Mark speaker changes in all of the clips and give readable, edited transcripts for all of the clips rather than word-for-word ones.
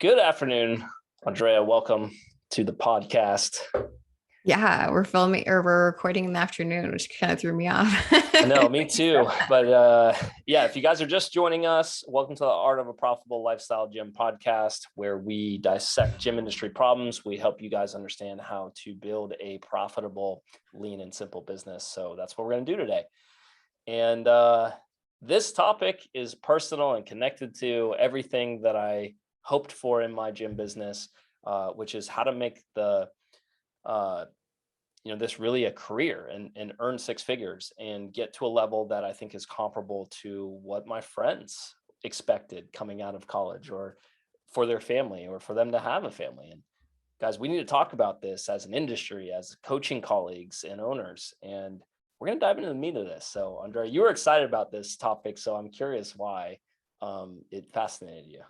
Speaker 1: Good afternoon, Andrea. Welcome to the podcast.
Speaker 2: Yeah, we're recording in the afternoon, which kind of threw me off.
Speaker 1: I know, me too. But yeah, if you guys are just joining us, welcome to the Art of a Profitable Lifestyle Gym podcast, where we dissect gym industry problems. We help you guys understand how to build a profitable, lean, and simple business. So that's what we're going to do today. And this topic is personal and connected to everything that I hoped for in my gym business, which is how to make this really a career and earn six figures and get to a level that I think is comparable to what my friends expected coming out of college, or for their family, or for them to have a family. And guys, we need to talk about this as an industry, as coaching colleagues and owners. And we're going to dive into the meat of this. So Andrea, you were excited about this topic, so I'm curious why it fascinated you.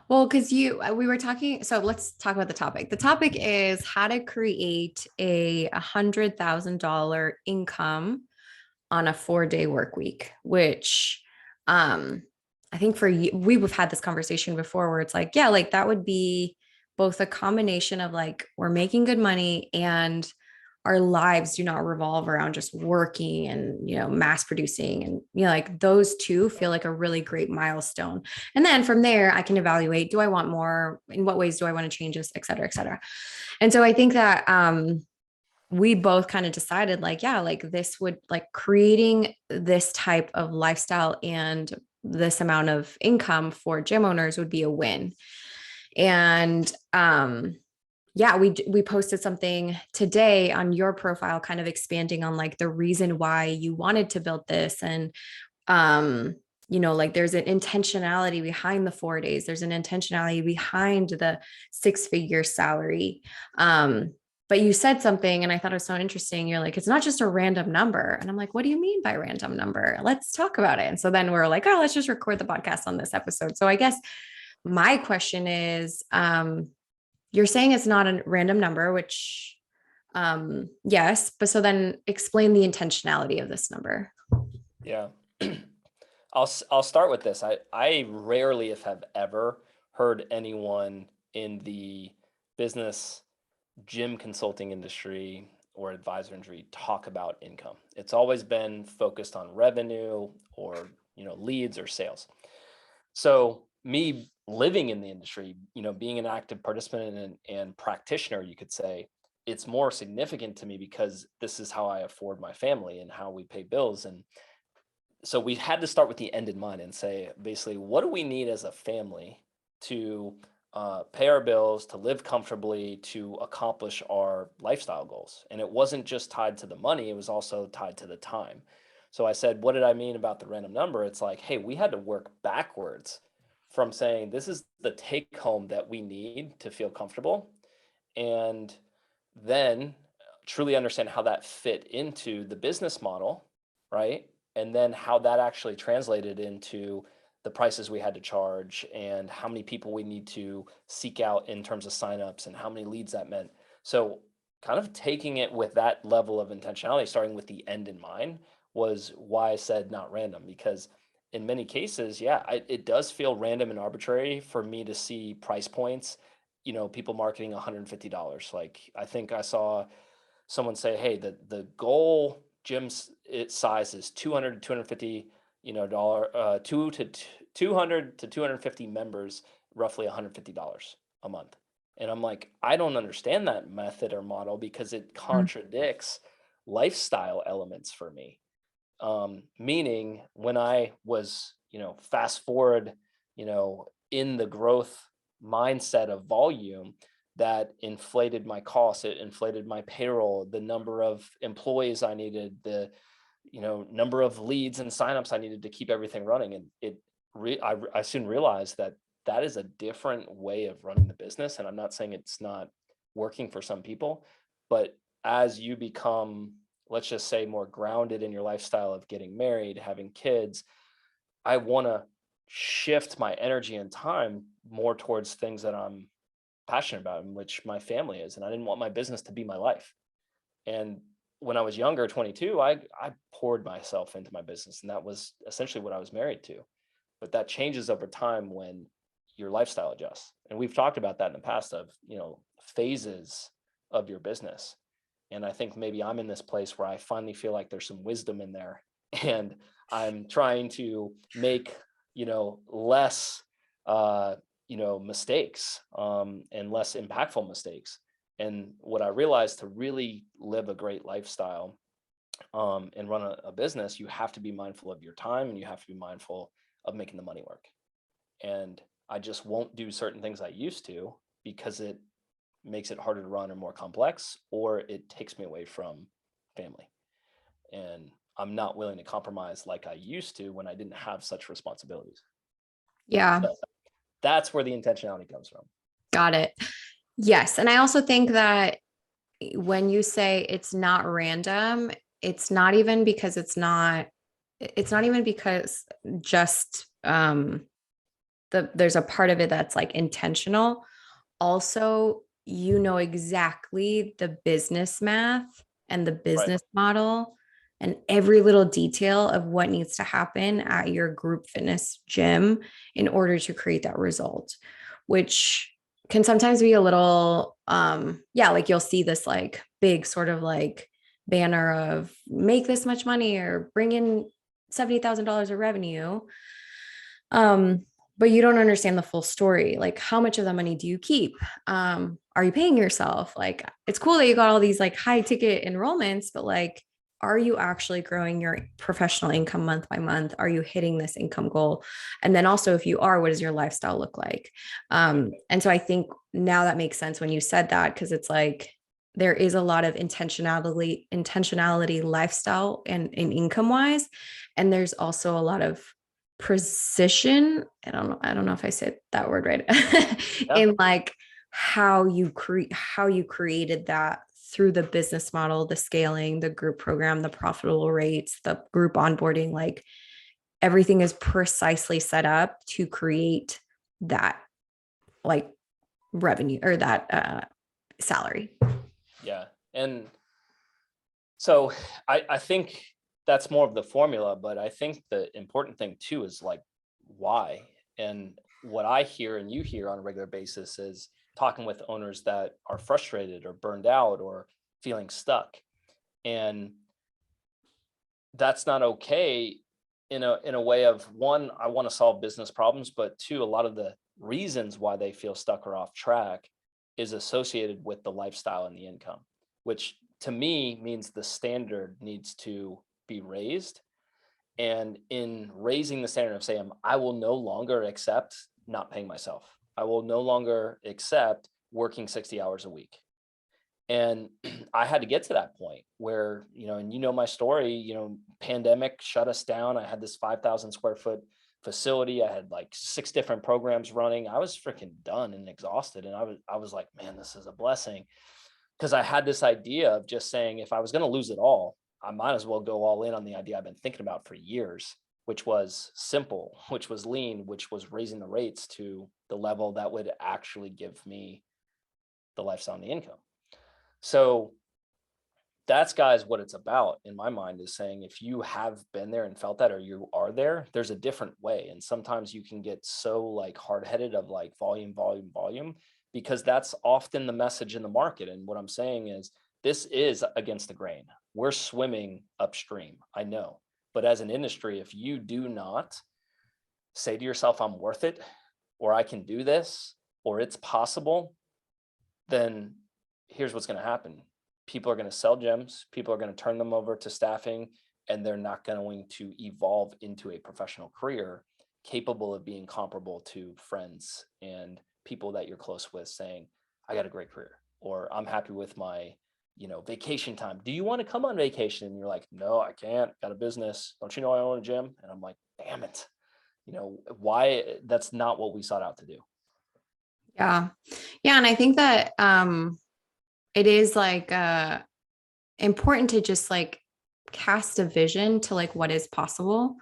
Speaker 2: Well, because we were talking, so let's talk about the topic. The topic is how to create a $100,000 income on a 4-day work week, which um I think for you, we've had this conversation before where it's like, yeah, like that would be both a combination of like we're making good money and our lives do not revolve around just working and mass producing, and like those two feel like a really great milestone. And then from there I can evaluate, do I want more, in what ways do I want to change this, et cetera, et cetera. And so I think that we both kind of decided like, yeah, like this would, like, creating this type of lifestyle and this amount of income for gym owners would be a win. And yeah, we posted something today on your profile kind of expanding on like the reason why you wanted to build this. And like there's an intentionality behind the 4 days, there's an intentionality behind the six-figure salary. But you said something and I thought it was so interesting. You're like, it's not just a random number. And I'm like, what do you mean by random number? Let's talk about it. And so then we're like, oh, let's just record the podcast on this episode. So I guess my question is, you're saying it's not a random number, which yes, but so then explain the intentionality of this number.
Speaker 1: Yeah. I'll start with this. I rarely, if have ever, heard anyone in the business gym consulting industry or advisor industry talk about income. It's always been focused on revenue or leads or sales. So me living in the industry, being an active participant and practitioner, you could say, it's more significant to me because this is how I afford my family and how we pay bills. And so we had to start with the end in mind and say, basically, what do we need as a family to pay our bills, to live comfortably, to accomplish our lifestyle goals? And it wasn't just tied to the money, it was also tied to the time. So I said, what did I mean about the random number? It's like, hey, we had to work backwards from saying this is the take home that we need to feel comfortable, and then truly understand how that fit into the business model, right? And then how that actually translated into the prices we had to charge and how many people we need to seek out in terms of signups and how many leads that meant. So kind of taking it with that level of intentionality, starting with the end in mind, was why I said not random, because in many cases, yeah, it does feel random and arbitrary for me to see price points, people marketing $150. Like, I think I saw someone say, hey, the goal gym's its size is 200 to 250, two to 200 to 250 members, roughly $150 a month. And I'm like, I don't understand that method or model because it contradicts lifestyle elements for me. Meaning when I was, fast forward, in the growth mindset of volume, that inflated my costs, it inflated my payroll, the number of employees I needed, the number of leads and signups I needed to keep everything running. And I soon realized that that is a different way of running the business. And I'm not saying it's not working for some people, but as you become, let's just say, more grounded in your lifestyle of getting married, having kids, I want to shift my energy and time more towards things that I'm passionate about, in which my family is. And I didn't want my business to be my life. And when I was younger, 22, I poured myself into my business, and that was essentially what I was married to. But that changes over time when your lifestyle adjusts. And we've talked about that in the past of, phases of your business. And I think maybe I'm in this place where I finally feel like there's some wisdom in there, and I'm trying to make, less, mistakes, and less impactful mistakes. And what I realized, to really live a great lifestyle, and run a business, you have to be mindful of your time, and you have to be mindful of making the money work. And I just won't do certain things I used to because it makes it harder to run or more complex, or it takes me away from family. And I'm not willing to compromise like I used to when I didn't have such responsibilities.
Speaker 2: Yeah,
Speaker 1: So that's where the intentionality comes from.
Speaker 2: got it. Yes. And I also think that when you say it's not random, it's not even because it's not even because just there's a part of it that's like intentional. Also, you know exactly the business math and the
Speaker 1: Right.
Speaker 2: business model and every little detail of what needs to happen at your group fitness gym in order to create that result, which can sometimes be a little yeah, like you'll see this like big sort of like banner of make this much money or bring in $70,000 of revenue. Um, but you don't understand the full story. Like, how much of that money do you keep? Are you paying yourself? Like, it's cool that you got all these like high ticket enrollments, but like, are you actually growing your professional income month by month? Are you hitting this income goal? And then also, if you are, what does your lifestyle look like? And so I think now that makes sense when you said that, because it's like there is a lot of intentionality, lifestyle and income wise. And there's also a lot of precision. I don't know if I said that word right.
Speaker 1: Yeah.
Speaker 2: In like how you created that through the business model, the scaling, the group program, the profitable rates, the group onboarding, like everything is precisely set up to create that like revenue or that salary.
Speaker 1: Yeah. And so I think that's more of the formula, but I think the important thing too is like why. And what I hear and you hear on a regular basis is talking with owners that are frustrated or burned out or feeling stuck. And that's not okay, in a way of, one, I want to solve business problems, but two, a lot of the reasons why they feel stuck or off track is associated with the lifestyle and the income, which to me means the standard needs to be raised. And in raising the standard of saying, I will no longer accept not paying myself, I will no longer accept working 60 hours a week. And I had to get to that point where, and my story, pandemic shut us down. I had this 5,000 square foot facility. I had like 6 different programs running. I was freaking done and exhausted. And I was like, man, this is a blessing. Because I had this idea of just saying, if I was going to lose it all, I might as well go all in on the idea I've been thinking about for years, which was simple, which was lean, which was raising the rates to the level that would actually give me the lifestyle and the income. So that's, guys, what it's about in my mind, is saying, if you have been there and felt that, or you are there, there's a different way. And sometimes you can get so like hard-headed of like volume, volume, volume, because that's often the message in the market. And what I'm saying is, this is against the grain. We're swimming upstream, I know. But as an industry, if you do not say to yourself, I'm worth it, or I can do this, or it's possible, then here's what's going to happen. People are going to sell gyms, people are going to turn them over to staffing, and they're not going to evolve into a professional career capable of being comparable to friends and people that you're close with, saying, I got a great career, or I'm happy with my, vacation time. Do you want to come on vacation? And you're like, no, I can't, got a business. Don't you know I own a gym? And I'm like, damn it. Why? That's not what we sought out to do.
Speaker 2: Yeah. Yeah. And I think that it is like important to just like cast a vision to like what is possible.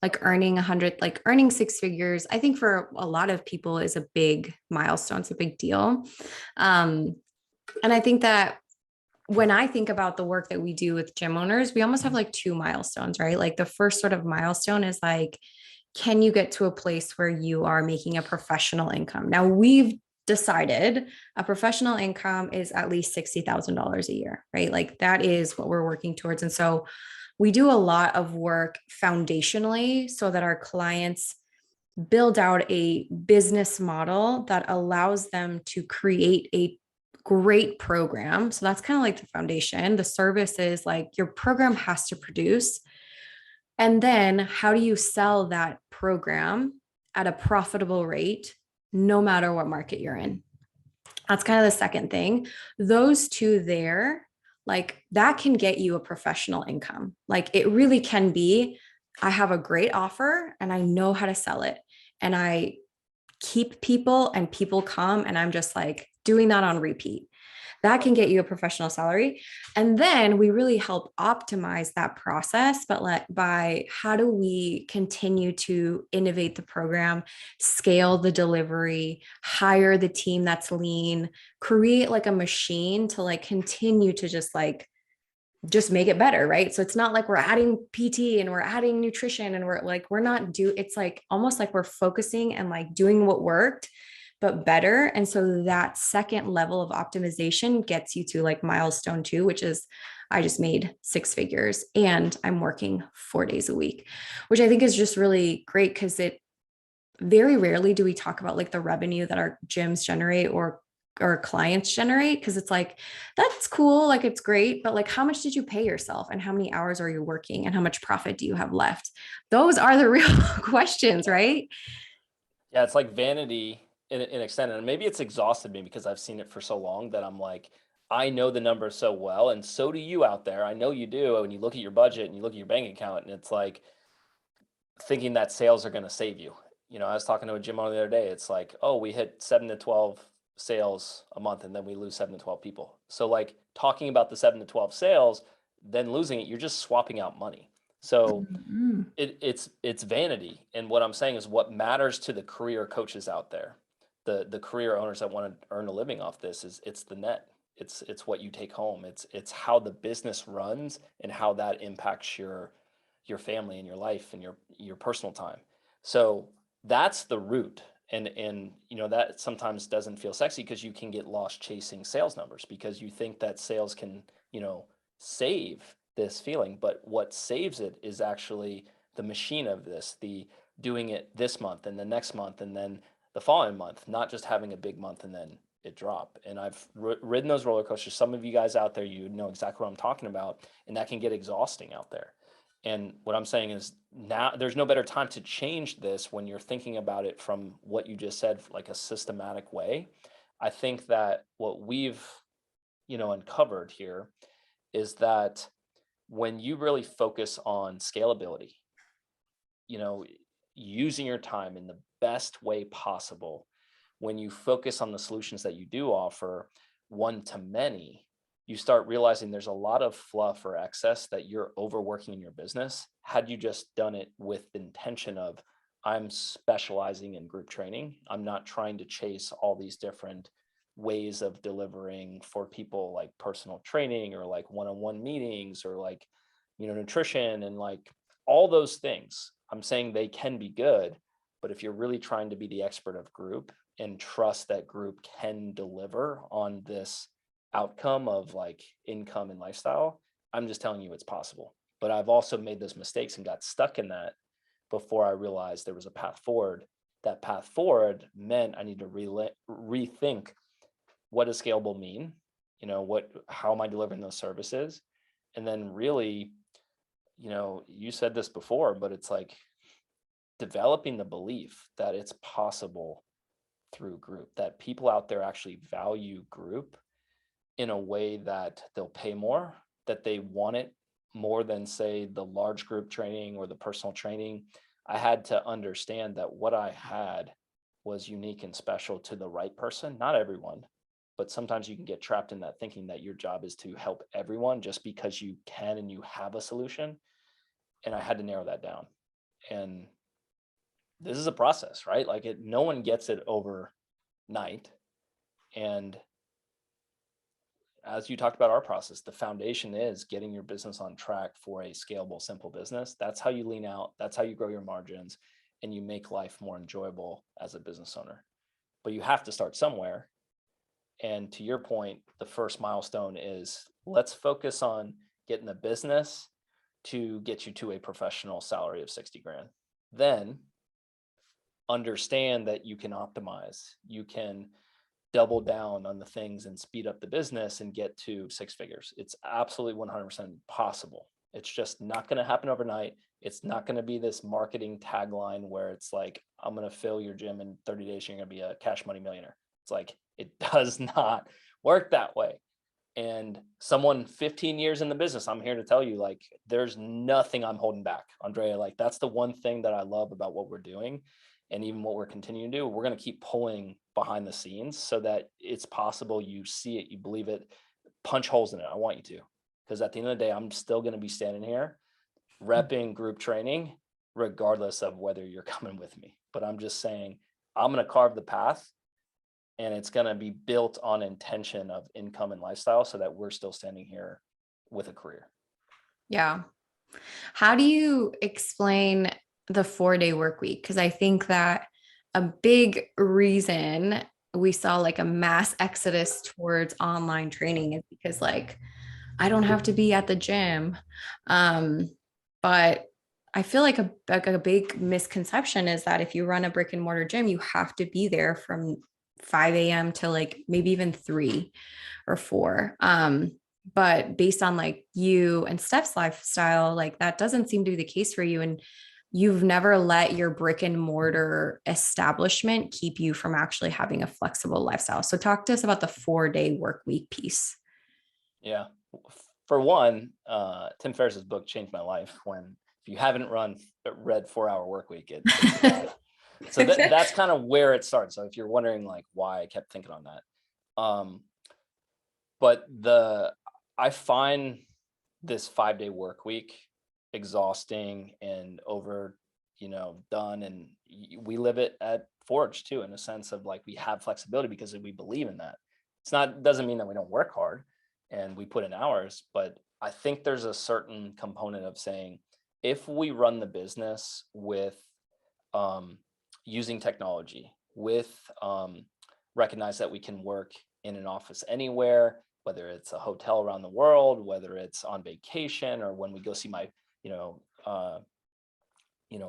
Speaker 2: Like earning 6 figures, I think for a lot of people is a big milestone. It's a big deal. And I think that when I think about the work that we do with gym owners, we almost have like 2 milestones, right? Like the first sort of milestone is like can you get to a place where you are making a professional income? Now, we've decided a professional income is at least $60,000 a year, right? Like that is what we're working towards. And so we do a lot of work foundationally so that our clients build out a business model that allows them to create a great program. So that's kind of like the foundation. The service is like your program has to produce. And then how do you sell that program at a profitable rate, no matter what market you're in? That's kind of the second thing. Those two there, like that can get you a professional income. Like it really can be. I have a great offer and I know how to sell it. And I keep people and people come and I'm just like doing that on repeat. That can get you a professional salary. And then we really help optimize that process, but like by how do we continue to innovate the program, scale the delivery, hire the team that's lean, create like a machine to like continue to just make it better, right? So it's not like we're adding PT and we're adding nutrition and we're not it's like almost like we're focusing and like doing what worked but better. And so that second level of optimization gets you to like milestone 2, which is I just made 6 figures and I'm working 4 days a week, which I think is just really great because it very rarely do we talk about like the revenue that our gyms generate or clients generate, because it's like that's cool, like it's great, but like how much did you pay yourself and how many hours are you working and how much profit do you have left? Those are the real questions,
Speaker 1: Yeah.
Speaker 2: right?
Speaker 1: Yeah, it's like vanity in extent, and maybe it's exhausted me because I've seen it for so long that I'm like, I know the numbers so well, and so do you out there. I know you do. And you look at your budget and you look at your bank account, and it's like thinking that sales are going to save you. I was talking to a gym owner the other day. It's like, oh, we hit 7 to 12 sales a month, and then we lose 7 to 12 people. So like talking about the 7 to 12 sales, then losing it, you're just swapping out money. So
Speaker 2: Mm-hmm.
Speaker 1: it's vanity. And what I'm saying is what matters to the career coaches out there, the career owners that want to earn a living off this is it's the net. It's what you take home. It's how the business runs and how that impacts your family and your life and your personal time. So that's the root. And that sometimes doesn't feel sexy because you can get lost chasing sales numbers because you think that sales can, save this feeling, but what saves it is actually the machine of this, the doing it this month and the next month and then the following month, not just having a big month and then it drop. And I've ridden those roller coasters. Some of you guys out there, you know exactly what I'm talking about, and that can get exhausting out there. And what I'm saying is now there's no better time to change this when you're thinking about it from what you just said, like a systematic way. I think that what we've, uncovered here is that when you really focus on scalability, you know, using your time in the best way possible, when you focus on the solutions that you do offer one to many, you start realizing there's a lot of fluff or excess that you're overworking in your business. Had you just done it with the intention of, I'm specializing in group training, I'm not trying to chase all these different ways of delivering for people like personal training or like one-on-one meetings or like, nutrition and like all those things. I'm saying they can be good, but if you're really trying to be the expert of group and trust that group can deliver on this outcome of like income and lifestyle, I'm just telling you it's possible. But I've also made those mistakes and got stuck in that before I realized there was a path forward. That path forward meant I need to rethink, what does scalable mean? How am I delivering those services? And then really, you said this before, but it's like developing the belief that it's possible through group, that people out there actually value group in a way that they'll pay more, that they want it more than, say, the large group training or the personal training. I had to understand that what I had was unique and special to the right person, not everyone. But sometimes you can get trapped in that thinking that your job is to help everyone just because you can and you have a solution. And I had to narrow that down. And this is a process, right? Like no one gets it overnight. And as you talked about our process, the foundation is getting your business on track for a scalable, simple business. That's how you lean out. That's how you grow your margins. and you make life more enjoyable as a business owner. But you have to start somewhere. And to your point, the first milestone is let's focus on getting the business to get you to a professional salary of 60 grand. Then understand that you can optimize, you can double down on the things and speed up the business and get to six figures. It's absolutely 100% possible. It's just not going to happen overnight. It's not going to be this marketing tagline where it's like, I'm going to fill your gym in 30 days, you're going to be a cash money millionaire. It's like, it does not work that way. And someone 15 years in the business, I'm here to tell you, like, there's nothing I'm holding back, Andrea. Like, that's the one thing that I love about what we're doing. And even what we're continuing to do, we're going to keep pulling behind the scenes so that it's possible you see it, you believe it, punch holes in it. I want you to, because at the end of the day, I'm still going to be standing here repping group training, regardless of whether you're coming with me. But I'm just saying, I'm going to carve the path, and it's going to be built on intention of income and lifestyle so that we're still standing here with a career.
Speaker 2: Yeah. How do you explain the 4-day work week? Because I think that a big reason we saw like a mass exodus towards online training is because like I don't have to be at the gym. But I feel like a big misconception is that if you run a brick and mortar gym, you have to be there from 5 a.m. to like maybe even 3 or 4. But based on like you and Steph's lifestyle, like that doesn't seem to be the case for you. And you've never let your brick and mortar establishment keep you from actually having a flexible lifestyle. So talk to us about the 4-day work week piece.
Speaker 1: Yeah. For one, Tim Ferriss's book changed my life. When if you haven't read 4 Hour Work Week, it's a guide. So that's kind of where it starts. So if you're wondering like why I kept thinking on that, but I find this 5-day work week exhausting and done, and we live it at Forge too, in a sense of like we have flexibility because we believe in that. Doesn't mean that we don't work hard and we put in hours, but I think there's a certain component of saying if we run the business with using technology, with recognize that we can work in an office anywhere, whether it's a hotel around the world, whether it's on vacation, or when we go see my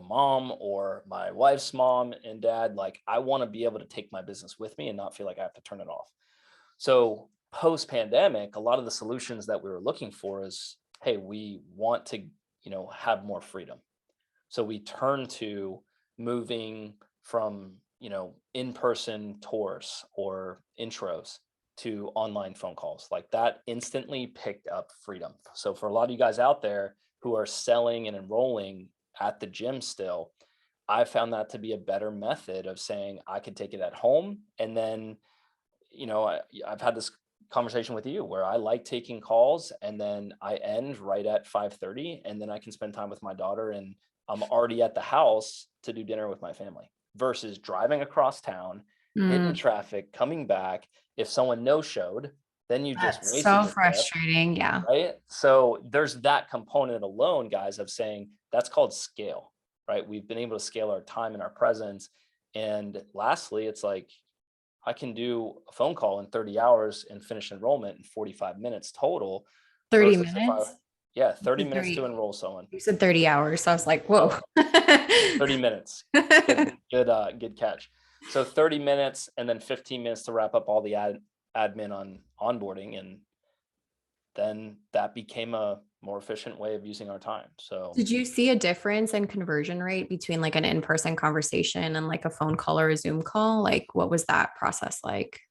Speaker 1: mom or my wife's mom and dad. Like, I want to be able to take my business with me and not feel like I have to turn it off. So post pandemic, a lot of the solutions that we were looking for is, hey, we want to have more freedom. So we turn to moving from in-person tours or intros to online phone calls. Like, that instantly picked up freedom. So for a lot of you guys out there who are selling and enrolling at the gym still, I found that to be a better method of saying I could take it at home. And then I've had this conversation with you where I like taking calls and then I end right at 5:30, and then I can spend time with my daughter and I'm already at the house to do dinner with my family, versus driving across town, hitting
Speaker 2: Mm,
Speaker 1: traffic, coming back. If someone no showed, then you just
Speaker 2: that's
Speaker 1: wasted
Speaker 2: so
Speaker 1: your trip,
Speaker 2: frustrating. Yeah.
Speaker 1: right? So there's that component alone, guys, of saying that's called scale, right? We've been able to scale our time and our presence. And lastly, it's like, I can do a phone call in 30 hours and finish enrollment in 45 minutes total,
Speaker 2: 30
Speaker 1: versus if
Speaker 2: minutes.
Speaker 1: 30
Speaker 2: You said
Speaker 1: minutes to
Speaker 2: 30,
Speaker 1: enroll someone.
Speaker 2: you said 30 hours. So I was like, whoa.
Speaker 1: Oh, 30 minutes. Good catch. So 30 minutes and then 15 minutes to wrap up all the admin on onboarding. And then that became a more efficient way of using our time. So
Speaker 2: Did you see a difference in conversion rate between like an in-person conversation and like a phone call or a Zoom call? Like, what was that process like?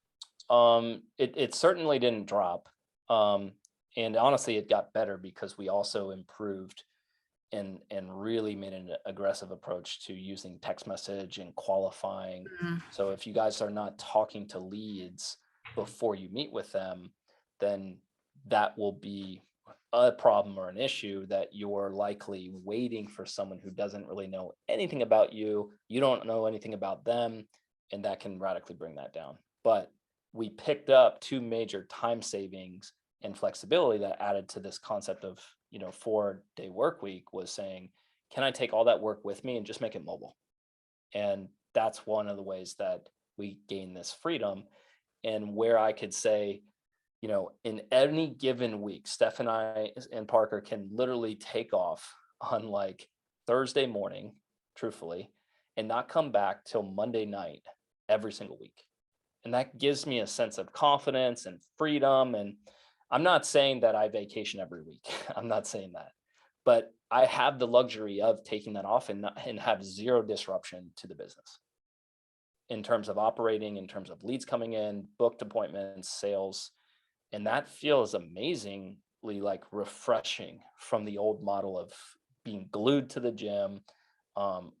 Speaker 1: it certainly didn't drop. And honestly, it got better because we also improved and really made an aggressive approach to using text message and qualifying.
Speaker 2: Mm,
Speaker 1: So if you guys are not talking to leads before you meet with them, then that will be a problem or an issue, that you're likely waiting for someone who doesn't really know anything about you. You don't know anything about them, and that can radically bring that down. But we picked up two major time savings and flexibility that added to this concept of 4-day work week, was saying, can I take all that work with me and just make it mobile? And that's one of the ways that we gain this freedom. And where I could say, in any given week, Steph and I and Parker can literally take off on like Thursday morning, truthfully, and not come back till Monday night every single week. And that gives me a sense of confidence and freedom. And I'm not saying that I vacation every week. I'm not saying that. But I have the luxury of taking that off and have zero disruption to the business in terms of operating, in terms of leads coming in, booked appointments, sales. And that feels amazingly like refreshing from the old model of being glued to the gym,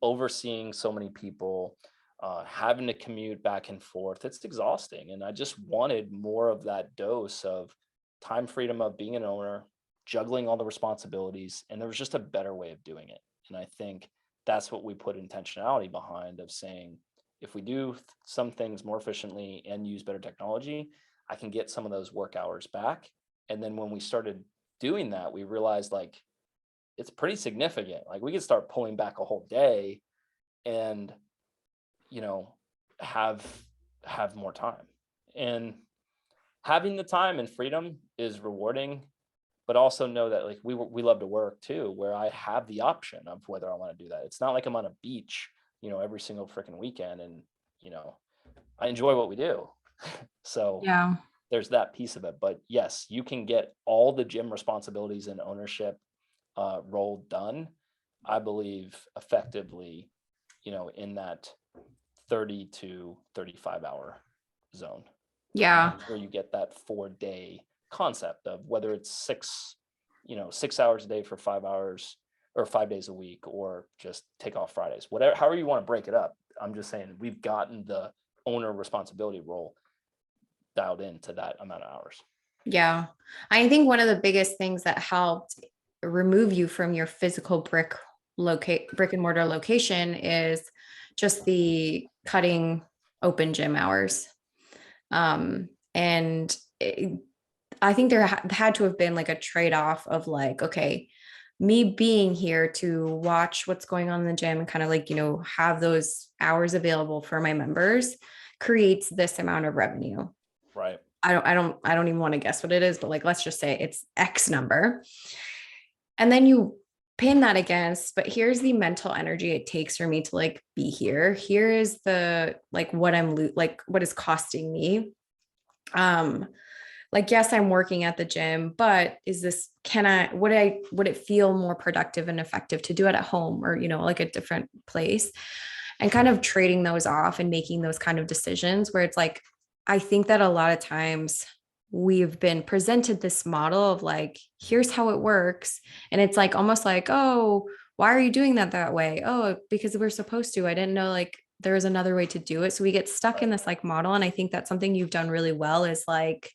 Speaker 1: overseeing so many people, having to commute back and forth. It's exhausting. And I just wanted more of that dose of time freedom of being an owner, juggling all the responsibilities. And there was just a better way of doing it. And I think that's what we put intentionality behind, of saying, if we do some things more efficiently and use better technology, I can get some of those work hours back. And then when we started doing that, we realized like it's pretty significant. Like we could start pulling back a whole day and, you know, have more time. And having the time and freedom is rewarding, but also know that like we love to work too, where I have the option of whether I want to do that. It's not like I'm on a beach, every single freaking weekend, and I enjoy what we do. So
Speaker 2: Yeah.
Speaker 1: there's that piece of it. But yes, you can get all the gym responsibilities and ownership role done, I believe, effectively, in that 30 to 35 hour zone.
Speaker 2: Yeah.
Speaker 1: Where you get that 4-day concept of whether it's 6 hours a day for 5 hours or 5 days a week, or just take off Fridays, whatever, however you want to break it up. I'm just saying we've gotten the owner responsibility role dialed into that amount of hours.
Speaker 2: Yeah. I think one of the biggest things that helped remove you from your physical brick and mortar location is just the cutting open gym hours. And I think there had to have been like a trade-off of like, okay, me being here to watch what's going on in the gym and kind of like, have those hours available for my members creates this amount of revenue.
Speaker 1: Right.
Speaker 2: I don't even want to guess what it is, but like, let's just say it's X number. And then you pin that against, but here's the mental energy it takes for me to like be here. Here is the, like what like what is costing me. Like, yes, I'm working at the gym, but would it feel more productive and effective to do it at home or, like a different place, and kind of trading those off and making those kind of decisions where it's like, I think that a lot of times we've been presented this model of like, here's how it works. And it's like, almost like, oh, why are you doing that way? Oh, because we're supposed to. I didn't know like there was another way to do it. So we get stuck in this like model. And I think that's something you've done really well is like,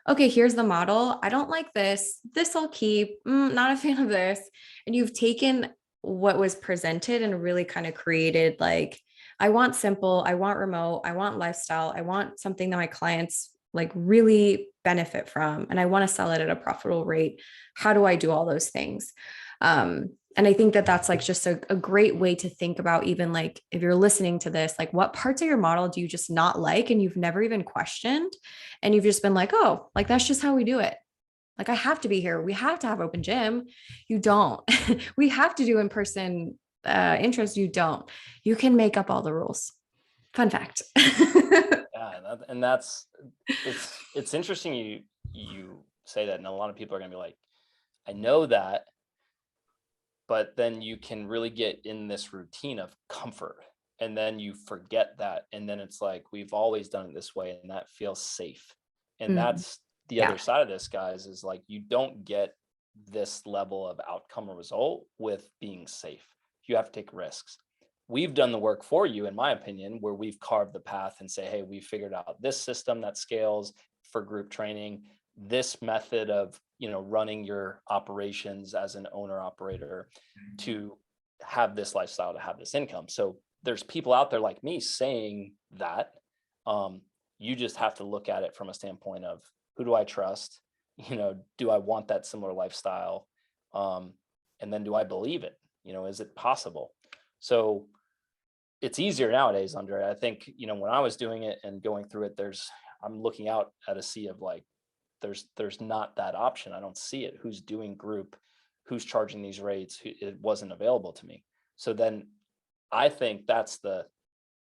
Speaker 2: okay, here's the model. I don't like this. This I'll keep. Not a fan of this. And you've taken what was presented and really kind of created like, I want simple, I want remote, I want lifestyle, I want something that my clients like really benefit from, and I want to sell it at a profitable rate. How do I do all those things? And I think that that's like just a great way to think about, even like if you're listening to this, like what parts of your model do you just not like and you've never even questioned, and you've just been like, oh, like that's just how we do it. Like I have to be here. We have to have open gym. You don't. We have to do in-person interest. You don't. You can make up all the rules. Fun fact.
Speaker 1: Yeah, and that's it's interesting you say that, and a lot of people are gonna be like, I know that, but then you can really get in this routine of comfort, and then you forget that, and then it's like we've always done it this way, and that feels safe. And
Speaker 2: Mhm.
Speaker 1: that's the
Speaker 2: Yeah.
Speaker 1: other side of this, guys, is like you don't get this level of outcome or result with being safe. You have to take risks. We've done the work for you, in my opinion, where we've carved the path and say, hey, we figured out this system that scales for group training, this method of running your operations as an owner operator to have this lifestyle, to have this income. So there's people out there like me saying that. You just have to look at it from a standpoint of, who do I trust? Do I want that similar lifestyle? And then do I believe it? Is it possible? So it's easier nowadays, Andre. I think, when I was doing it and going through it, I'm looking out at a sea of like, there's not that option. I don't see it. Who's doing group, who's charging these rates? It wasn't available to me. So then I think that's the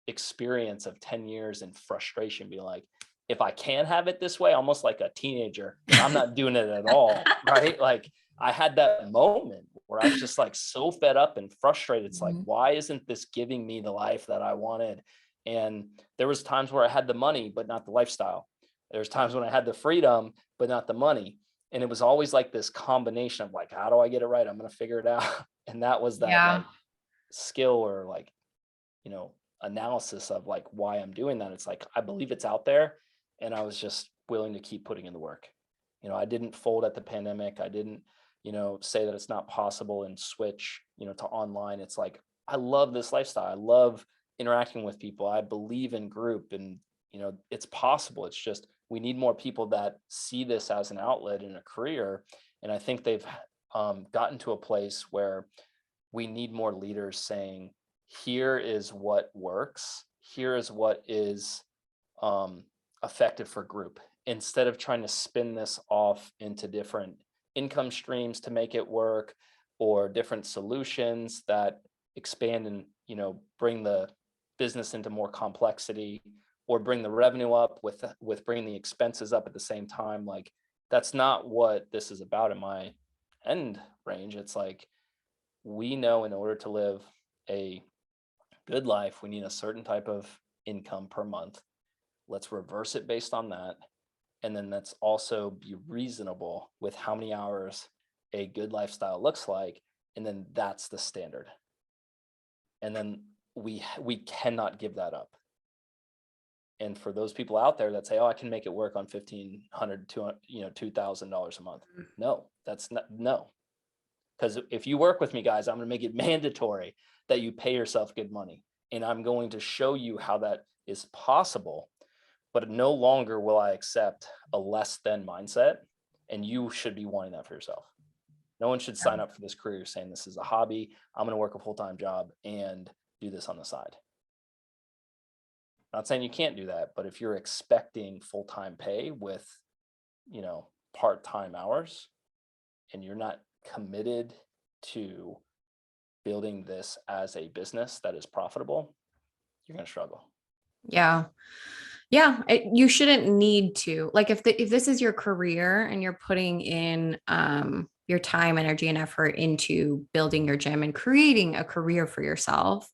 Speaker 1: experience of 10 years and frustration, be like, if I can have it this way, almost like a teenager, then I'm not doing it at all. Right. Like I had that moment where I was just like so fed up and frustrated. It's like,
Speaker 2: Mhm.
Speaker 1: why isn't this giving me the life that I wanted? And there was times where I had the money, but not the lifestyle. There was times when I had the freedom, but not the money. And it was always like this combination of like, how do I get it right? I'm going to figure it out. And that was that
Speaker 2: Yeah.
Speaker 1: like skill or like, you know, analysis of like why I'm doing that. It's like, I believe it's out there, and I was just willing to keep putting in the work. I didn't fold at the pandemic. I didn't, say that it's not possible and switch, to online. It's like, I love this lifestyle. I love interacting with people. I believe in group, and, it's possible. It's just, we need more people that see this as an outlet in a career. And I think they've gotten to a place where we need more leaders saying, here is what works, here is what is um, effective for group, instead of trying to spin this off into different income streams to make it work, or different solutions that expand and bring the business into more complexity, or bring the revenue up with bringing the expenses up at the same time. Like, that's not what this is about in my end range. It's like, we know in order to live a good life, we need a certain type of income per month. Let's reverse it based on that. And then let's also be reasonable with how many hours a good lifestyle looks like. And then that's the standard. And then we cannot give that up. And for those people out there that say, oh, I can make it work on $1,500 to $2,000 a month. No, that's not, no. Because if you work with me, guys, I'm going to make it mandatory that you pay yourself good money. And I'm going to show you how that is possible. But no longer will I accept a less than mindset. And you should be wanting that for yourself. No one should sign up for this career saying this is a hobby. I'm going to work a full-time job and do this on the side. Not saying you can't do that, but if you're expecting full-time pay with, part-time hours, and you're not committed to building this as a business that is profitable, you're going to struggle.
Speaker 2: Yeah. Yeah, you shouldn't need to. Like if this is your career and you're putting in your time, energy, and effort into building your gym and creating a career for yourself,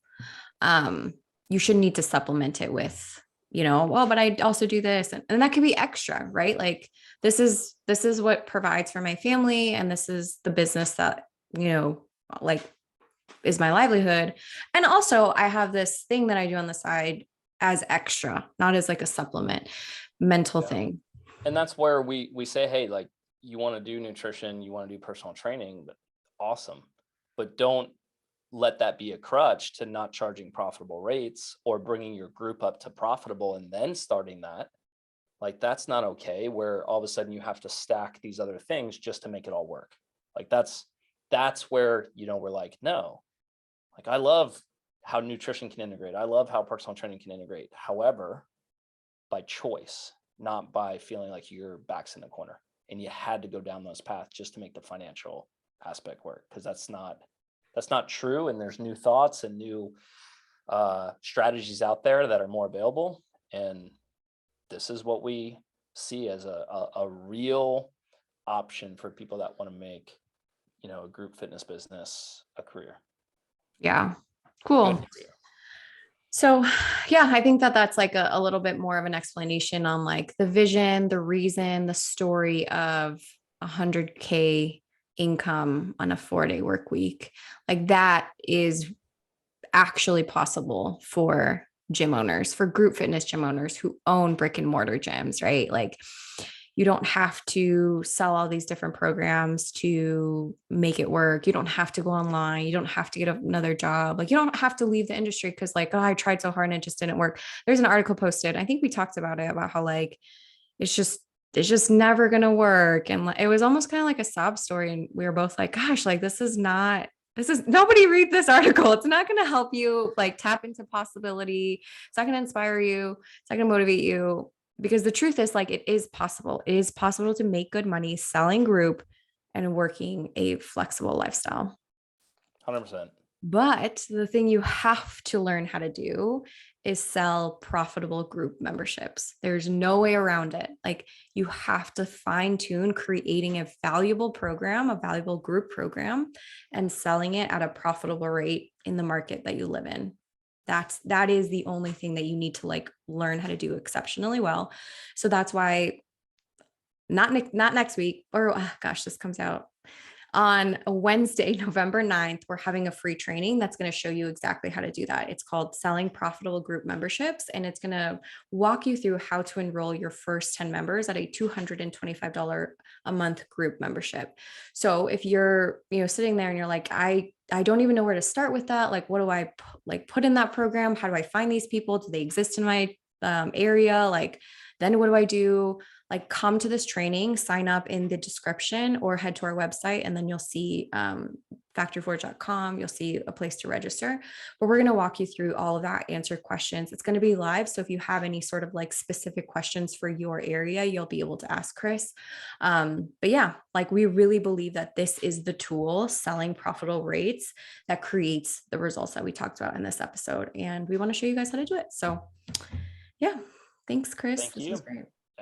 Speaker 2: um, you shouldn't need to supplement it with, well, but I also do this, and that could be extra, right? Like this is what provides for my family, and this is the business that, like is my livelihood. And also I have this thing that I do on the side as extra, not as like a supplement mental
Speaker 1: Yeah.
Speaker 2: thing.
Speaker 1: And that's where we say, hey, like, you want to do nutrition, you want to do personal training, but awesome. But don't let that be a crutch to not charging profitable rates, or bringing your group up to profitable and then starting that. Like, that's not okay, where all of a sudden you have to stack these other things just to make it all work. Like, that's where, we're like, no, like, I love how nutrition can integrate. I love how personal training can integrate. However, by choice, not by feeling like your back's in the corner and you had to go down those paths just to make the financial aspect work. Because that's not true. And there's new thoughts and new strategies out there that are more available. And this is what we see as a real option for people that want to make, a group fitness business a career.
Speaker 2: Yeah.
Speaker 1: Good
Speaker 2: Cool.
Speaker 1: for you.
Speaker 2: So, yeah, I think that that's like a little bit more of an explanation on like the vision, the reason, the story of 100K income on a 4-day work week. Like that is actually possible for gym owners, for group fitness gym owners who own brick and mortar gyms, right? Like you don't have to sell all these different programs to make it work. You don't have to go online. You don't have to get another job. Like you don't have to leave the industry because like, oh, I tried so hard and it just didn't work. There's an article posted. I think we talked about it, about how like it's just never going to work. And it was almost kind of like a sob story. And we were both like, gosh, like this is not This is nobody read this article. It's not going to help you like tap into possibility. It's not going to inspire you. It's not going to motivate you because the truth is like it is possible. It is possible to make good money selling group and working a flexible lifestyle.
Speaker 1: 100%.
Speaker 2: But the thing you have to learn how to do is sell profitable group memberships. There's no way around it. Like you have to fine tune creating a valuable program, a valuable group program, and selling it at a profitable rate in the market that you live in. That is the only thing that you need to like learn how to do exceptionally well. So that's why not next week or gosh, this comes out on a Wednesday, November 9th, we're having a free training that's going to show you exactly how to do that. It's called Selling Profitable Group Memberships, and it's going to walk you through how to enroll your first 10 members at a $225 a month group membership. So if you're, sitting there and you're like, I don't even know where to start with that. Like, what do I put in that program? How do I find these people? Do they exist in my area? Like, then what do I do? Like come to this training, sign up in the description or head to our website and then you'll see factoryforge.com. You'll see a place to register, but we're going to walk you through all of that, answer questions. It's going to be live. So if you have any sort of like specific questions for your area, you'll be able to ask Chris. But yeah, like we really believe that this is the tool, selling profitable rates, that creates the results that we talked about in this episode. And we want to show you guys how to do it. So yeah, thanks, Chris.
Speaker 1: Thank
Speaker 2: This was
Speaker 1: you.
Speaker 2: great.